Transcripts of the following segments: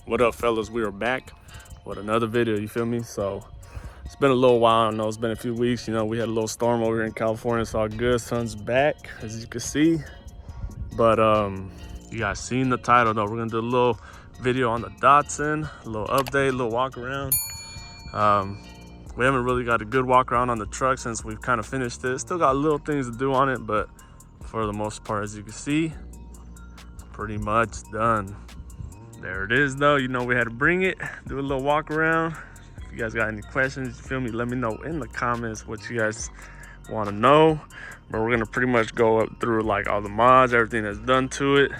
What up, fellas? We are back with another video, you feel me? So it's been a little while. I know it's been a few weeks. You know, we had a little storm over here in California. It's all good. Sun's back, as you can see. But you guys seen the title though. We're gonna do a little video on the Datsun, a little update, a little walk around. We haven't really got a good walk around on the truck since we've kind of finished it. Still got little things to do on it, but for the most part, as you can see, it's pretty much done. There it is though. You know, we had to bring it, do a little walk around. If you guys got any questions, you feel me, let me know in the comments what you guys want to know. But we're gonna pretty much go up through like all the mods, everything that's done to it,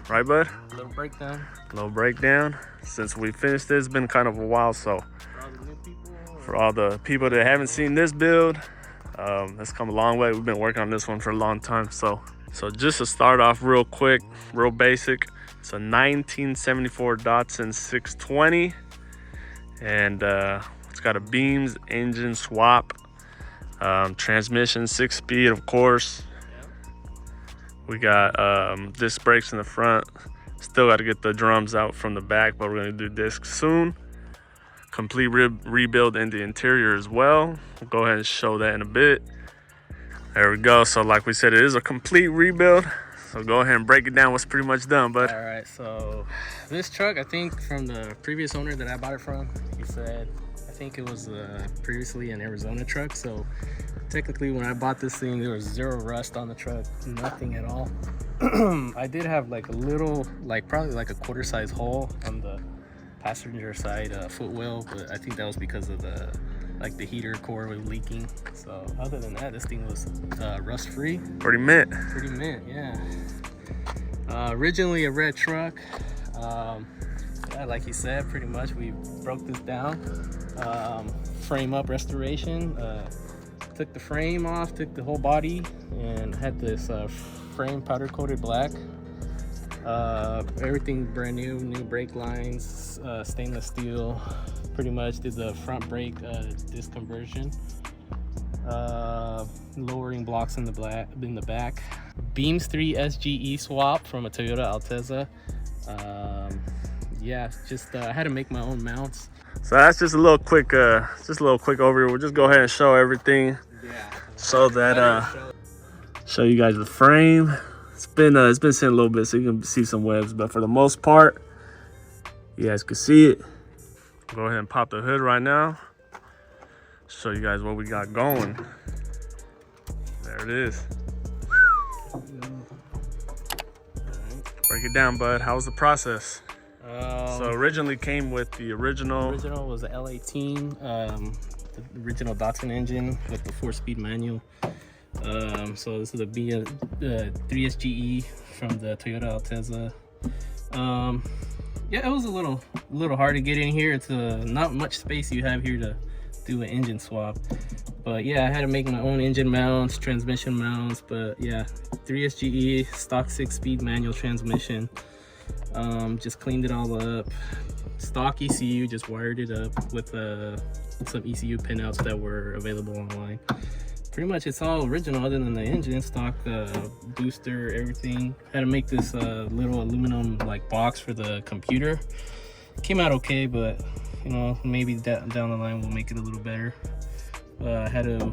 right bud? A little breakdown. A little breakdown. Since we finished this, it's been kind of a while, so for all the people that haven't seen this build, it's come a long way. We've been working on this one for a long time. So just to start off real quick, real basic, it's a 1974 Datsun 620, and it's got a beams engine swap, transmission 6-speed, of course. We got disc brakes in the front. Still got to get the drums out from the back, but we're going to do discs soon. Complete rebuild in the interior as well. We'll go ahead and show that in a bit. There we go. So like we said, it is a complete rebuild. So go ahead and break it down what's pretty much done, bud. All right, so this truck, I think from the previous owner that I bought it from, he said, I think it was previously an Arizona truck. So technically when I bought this thing, there was zero rust on the truck, nothing at all. I did have like a little, like probably like a quarter size hole on the passenger side footwell, but I think that was because of the heater core was leaking. So other than that, this thing was rust free. Pretty mint. Pretty mint, yeah. Originally a red truck. Yeah, like he said, pretty much we broke this down. Frame up restoration. Took the frame off, took the whole body, and had this frame powder coated black. Everything brand new brake lines, stainless steel. Pretty much did the front brake disc conversion, lowering blocks in the back. Beams 3 SGE swap from a Toyota Altezza. Yeah, just I had to make my own mounts. So that's just a little quick overview. We'll just go ahead and show everything. Yeah. So that show you guys the frame. It's been sitting a little bit, so you can see some webs, but for the most part, you guys can see it. Go ahead and pop the hood right now. Show you guys what we got going. There it is. Break it down, bud. How was the process? So originally came with the original. Original was the L18, the original Datsun engine with the 4-speed manual. So this is a 3SGE from the Toyota Altezza. Yeah, it was a little hard to get in here. It's not much space you have here to do an engine swap. But yeah, I had to make my own engine mounts, transmission mounts. But yeah, 3SGE, stock 6-speed manual transmission. Just cleaned it all up. Stock ECU, just wired it up with some ECU pinouts that were available online. Pretty much it's all original other than the engine, stock booster, everything. Had to make this little aluminum like box for the computer. Came out okay, but you know, maybe down the line we'll make it a little better. I had to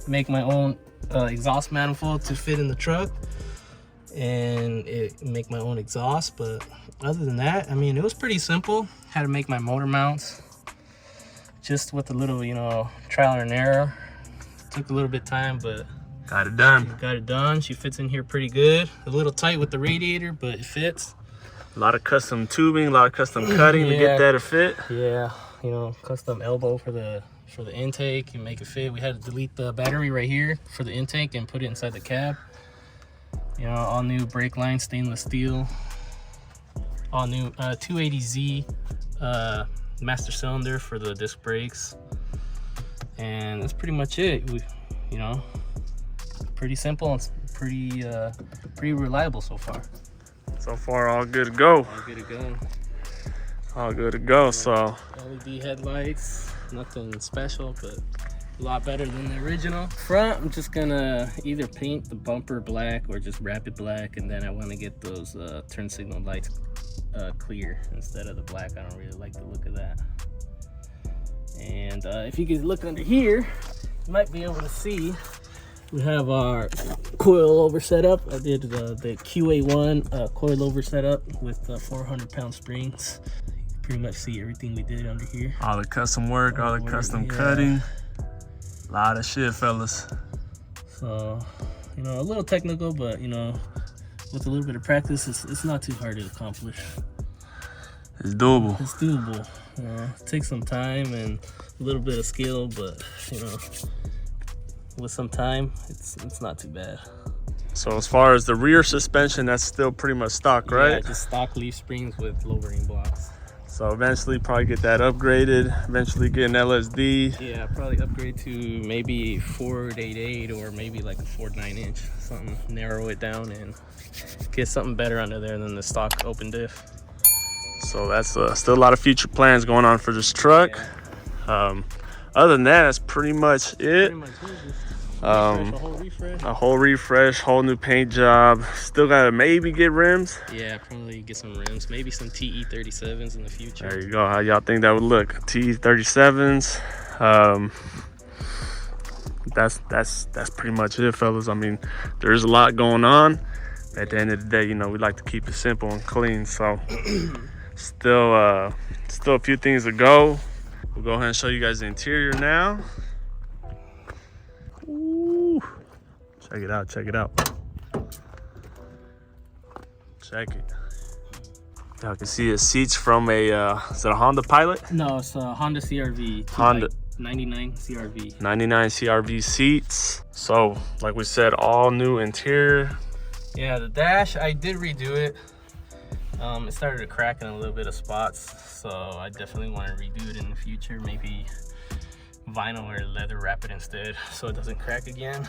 make my own exhaust manifold to fit in the truck and make my own exhaust. But other than that, I mean, it was pretty simple. Had to make my motor mounts just with a little, you know, trial and error. Took a little bit of time, but got it done. Got it done. She fits in here pretty good. A little tight with the radiator, but it fits. A lot of custom tubing, a lot of custom cutting to get that to fit. Yeah, you know, custom elbow for the intake and make it fit. We had to delete the battery right here for the intake and put it inside the cab. You know, all new brake line, stainless steel. All new 280Z master cylinder for the disc brakes. And that's pretty much it. You know, pretty simple and pretty reliable so far. So far, all good to go. All good to go. All good to go. So LED headlights, nothing special, but a lot better than the original. Front, I'm just gonna either paint the bumper black or just wrap it black, and then I want to get those turn signal lights clear instead of the black. I don't really like the look of that. And if you could look under here, you might be able to see we have our coilover setup. I did the QA1 coilover setup with 400-pound springs. You can pretty much see everything we did under here. All the custom work, all the custom cutting. A lot of shit, fellas. So, you know, a little technical, but you know, with a little bit of practice, it's not too hard to accomplish. It's doable. It's doable. You know, it takes some time and a little bit of skill, but you know, with some time, it's not too bad. So as far as the rear suspension, that's still pretty much stock, right? Yeah, just stock leaf springs with lowering blocks. So eventually probably get that upgraded, eventually get an LSD. Yeah, probably upgrade to maybe 488 or maybe like a 4.9-inch, something, narrow it down and get something better under there than the stock open diff. So that's still a lot of future plans going on for this truck. Yeah. Other than that, that's pretty much it. Pretty much a whole refresh. A whole refresh, whole new paint job. Still gotta maybe get rims. Yeah, probably get some rims, maybe some TE37s in the future. There you go. How y'all think that would look? TE37s. That's pretty much it, fellas. I mean, there's a lot going on. At the end of the day, you know, we like to keep it simple and clean. So still a few things to go. We'll go ahead and show you guys the interior now. Ooh. Check it out, check it out. Check it. Y'all can see the seats from a, is it a Honda Pilot? No, it's a Honda CRV. Honda. 99 CRV. 99 CRV seats. So, like we said, all new interior. Yeah, the dash, I did redo it. It started to crack in a little bit of spots, so I definitely want to redo it in the future. Maybe vinyl or leather wrap it instead so it doesn't crack again.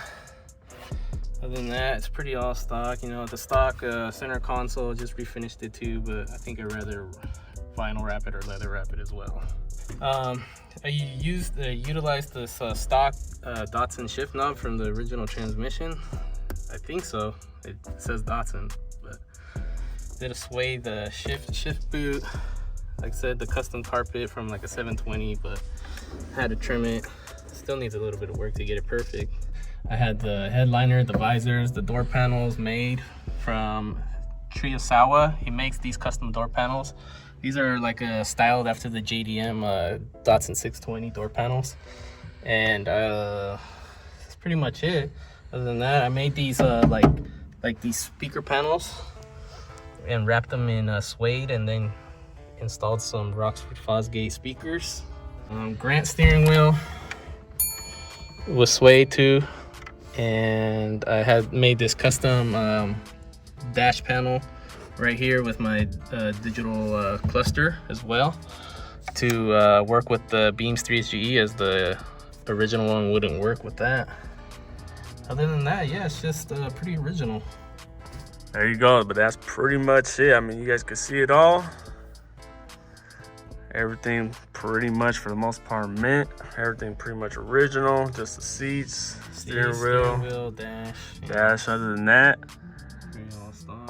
Other than that, it's pretty all stock. You know, the stock center console, just refinished it too, but I think I'd rather vinyl wrap it or leather wrap it as well. I utilized this stock Datsun shift knob from the original transmission. I think so. It says Datsun, but did a sway the shift boot. Like I said, the custom carpet from like a 720, but had to trim it. Still needs a little bit of work to get it perfect. I had the headliner, the visors, the door panels made from Triyosawa. He makes these custom door panels. These are like styled after the JDM Datsun 620 door panels. And that's pretty much it. Other than that, I made these like these speaker panels and wrapped them in suede, and then installed some Rockford Fosgate speakers. Grant steering wheel was suede too, and I had made this custom dash panel right here with my digital cluster as well to work with the Beams 3SGE, as the original one wouldn't work with that. Other than that, yeah, it's just pretty original. There you go, but that's pretty much it. I mean, you guys can see it all. Everything pretty much for the most part mint. Everything pretty much original. Just the seats, steering wheel, dash. Other than that,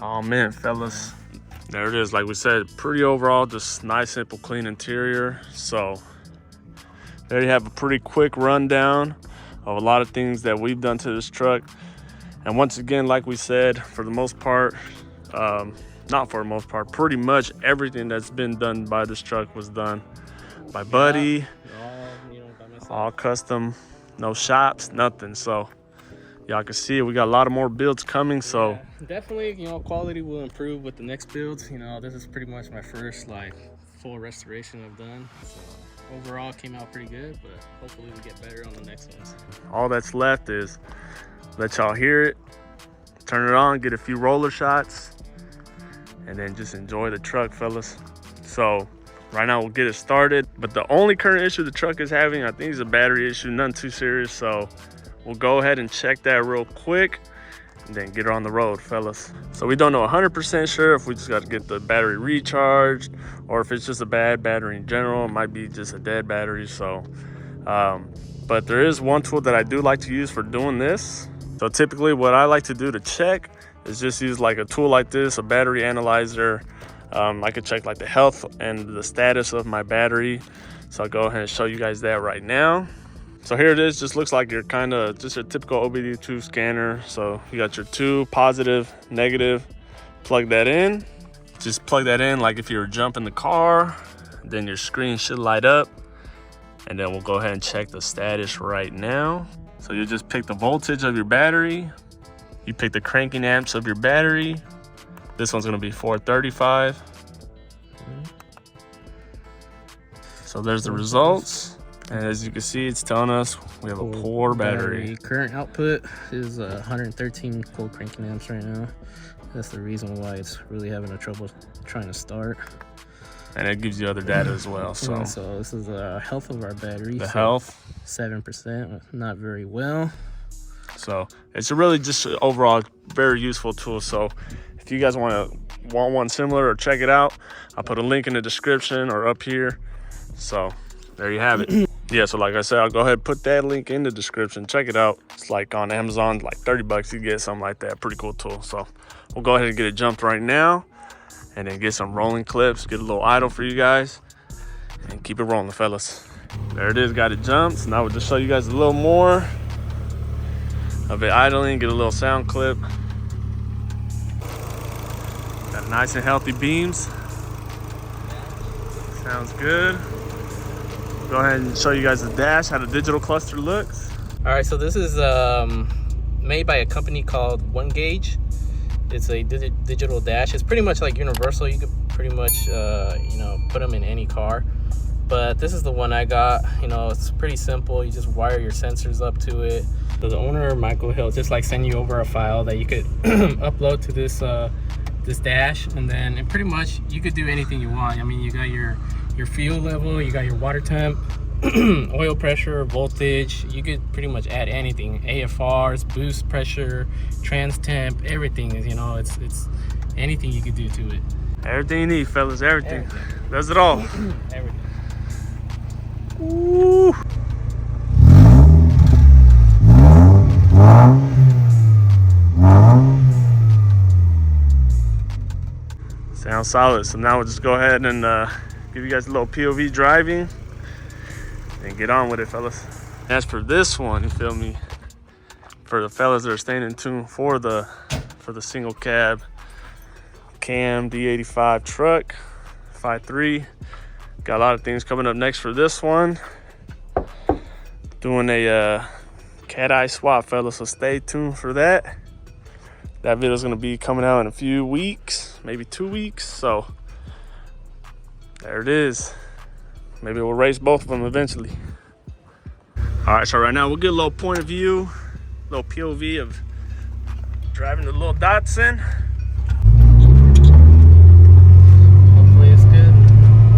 all mint, fellas. There it is. Like we said, pretty overall, just nice, simple, clean interior. So there you have a pretty quick rundown of a lot of things that we've done to this truck. And once again, like we said, for the most part, not for the most part, pretty much everything that's been done by this truck was done by Buddy. All custom, no shops, nothing. So y'all can see it. We got a lot of more builds coming. So yeah, definitely, you know, quality will improve with the next builds. You know, this is pretty much my first like full restoration I've done. So overall, came out pretty good, but hopefully we get better on the next ones. All that's left is let y'all hear it, turn it on, get a few roller shots, and then just enjoy the truck, fellas. So right now we'll get it started, but the only current issue the truck is having, I think, is a battery issue, nothing too serious. So we'll go ahead and check that real quick and then get her on the road, fellas. So we don't know 100% sure if we just got to get the battery recharged or if it's just a bad battery in general. It might be just a dead battery. So but there is one tool that I do like to use for doing this. So typically what I like to do to check is just use like a tool like this, a battery analyzer. I could check like the health and the status of my battery. So I'll go ahead and show you guys that right now. So here it is, just looks like you're kind of just a typical OBD2 scanner. So you got your 2 positive, negative, plug that in. Just plug that in like if you were jumping the car, then your screen should light up. And then we'll go ahead and check the status right now. So you just pick the voltage of your battery. You pick the cranking amps of your battery. This one's gonna be 435. So there's the results. And as you can see, it's telling us we have a poor battery. Current output is 113 full cranking amps right now. That's the reason why it's really having a trouble trying to start. And it gives you other data as well. So, yeah, so this is the health of our battery. The health. 7%, not very well. So it's really just overall very useful tool. So if you guys want one similar or check it out, I'll put a link in the description or up here. So there you have it. Yeah, so like I said, I'll go ahead and put that link in the description. Check it out. It's like on Amazon, like 30 bucks, you get something like that. Pretty cool tool. So we'll go ahead and get it jumped right now and then get some rolling clips, get a little idle for you guys and keep it rolling, fellas. There it is, got it jumped. So now we'll just show you guys a little more of it idling, get a little sound clip. Got nice and healthy beams. Sounds good. Go ahead and show you guys the dash, how the digital cluster looks. All right, so this is made by a company called One Gauge. It's a digital dash. It's pretty much like universal. You could pretty much, you know, put them in any car. But this is the one I got. You know, it's pretty simple. You just wire your sensors up to it. So the owner, Michael, he'll just like send you over a file that you could upload to this this dash, and then pretty much you could do anything you want. I mean, you got your fuel level, you got your water temp, oil pressure, voltage. You could pretty much add anything. AFRs, boost pressure, trans temp, everything is, you know, it's anything you could do to it. Everything you need, fellas, everything. Does it all. Everything. Ooh. Sounds solid. So now we'll just go ahead and give you guys a little POV driving and get on with it, fellas. As for this one, you feel me, for the fellas that are staying in tune for the single cab cam D85 truck 5.3, got a lot of things coming up next for this one. Doing a cat eye swap, fellas, so stay tuned for that. That video is going to be coming out in a few weeks, maybe 2 weeks. So there it is. Maybe we'll race both of them eventually. All right, so right now we'll get a little point of view, a little POV of driving the little Datsun. Hopefully it's good.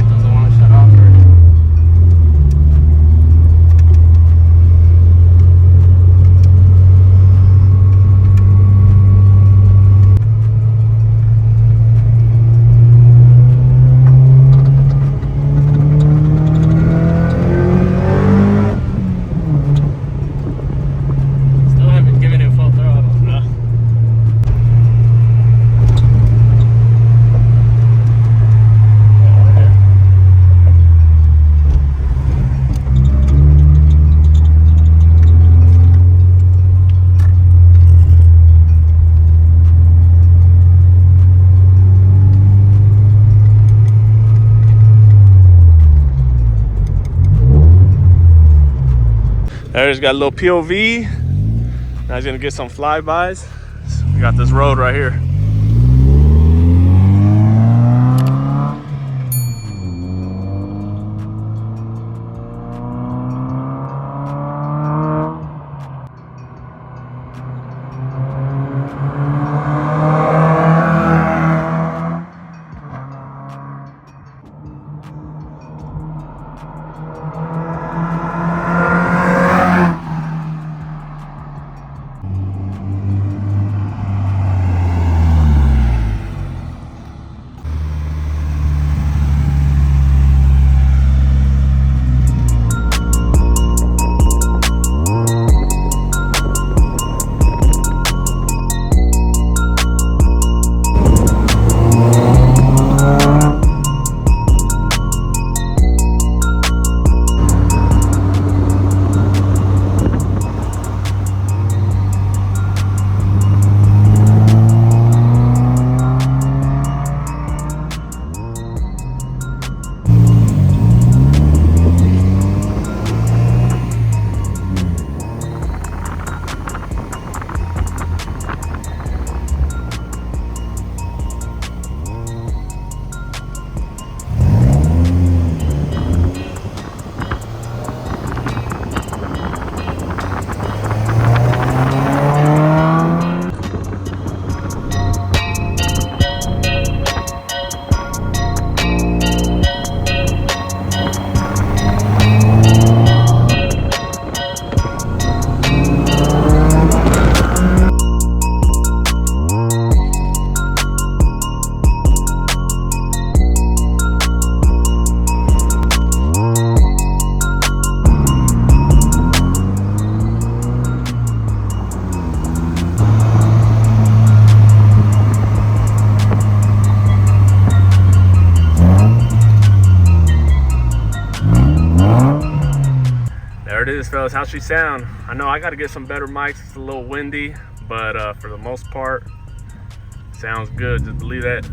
Doesn't want to shut off or There's got a little POV. Now he's gonna get some flybys. So we got this road right here. is, fellas. How's she sound? I know I got to get some better mics. It's a little windy, but for the most part, sounds good. Just believe that.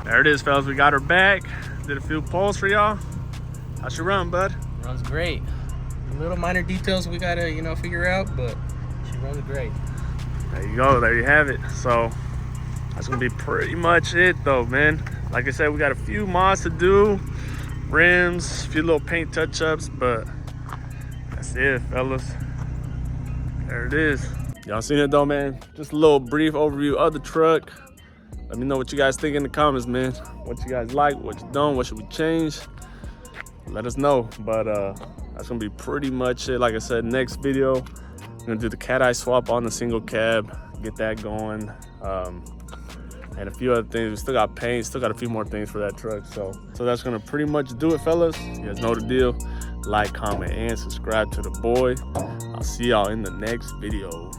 There it is, fellas. We got her back. Did a few pulls for y'all. How's she run, bud? Runs great. Little minor details we gotta, you know, figure out, but she runs great. There you go. There you have it. So that's gonna be pretty much it, though, man. Like I said, we got a few mods to do, rims, a few little paint touch-ups, but that's it, fellas. There it is. Y'all seen it, though, man? Just a little brief overview of the truck. Let me know what you guys think in the comments, man. What you guys like, what you don't, what should we change? Let us know. But that's gonna be pretty much it. Like I said, next video, I'm gonna do the cat eye swap on the single cab, get that going, and a few other things. We still got paint, still got a few more things for that truck. So that's gonna pretty much do it, fellas. You guys know the deal. Like, comment, and subscribe to the boy. I'll see y'all in the next video.